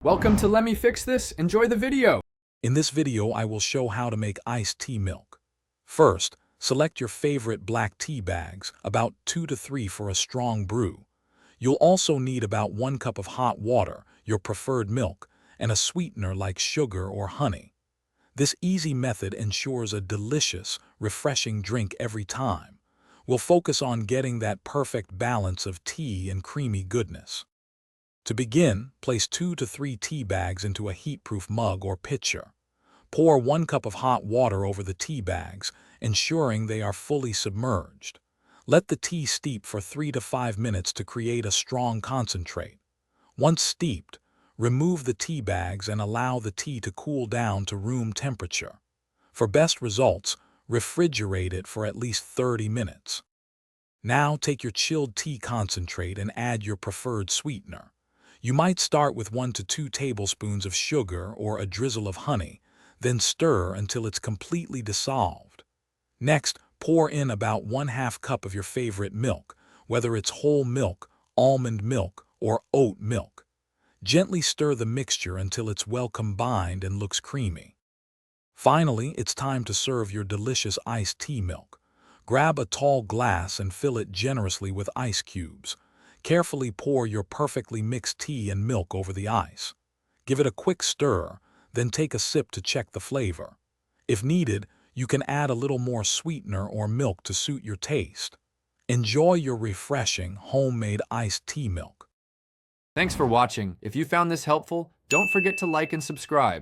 Welcome to Let Me Fix This. Enjoy the video. In this video, I will show how to make iced tea milk. First, select your favorite black tea bags, about 2 to 3 for a strong brew. You'll also need about 1 cup of hot water, your preferred milk, and a sweetener like sugar or honey. This easy method ensures a delicious, refreshing drink every time. We'll focus on getting that perfect balance of tea and creamy goodness. To begin, place 2 to 3 tea bags into a heat-proof mug or pitcher. Pour 1 cup of hot water over the tea bags, ensuring they are fully submerged. Let the tea steep for 3 to 5 minutes to create a strong concentrate. Once steeped, remove the tea bags and allow the tea to cool down to room temperature. For best results, refrigerate it for at least 30 minutes. Now take your chilled tea concentrate and add your preferred sweetener. You might start with 1 to 2 tablespoons of sugar or a drizzle of honey, then stir until it's completely dissolved. Next, pour in about 1/2 cup of your favorite milk, whether it's whole milk, almond milk, or oat milk. Gently stir the mixture until it's well combined and looks creamy. Finally, it's time to serve your delicious iced tea milk. Grab a tall glass and fill it generously with ice cubes. Carefully pour your perfectly mixed tea and milk over the ice. Give it a quick stir, then take a sip to check the flavor. If needed, you can add a little more sweetener or milk to suit your taste. Enjoy your refreshing, homemade iced tea milk. Thanks for watching. If you found this helpful, don't forget to like and subscribe.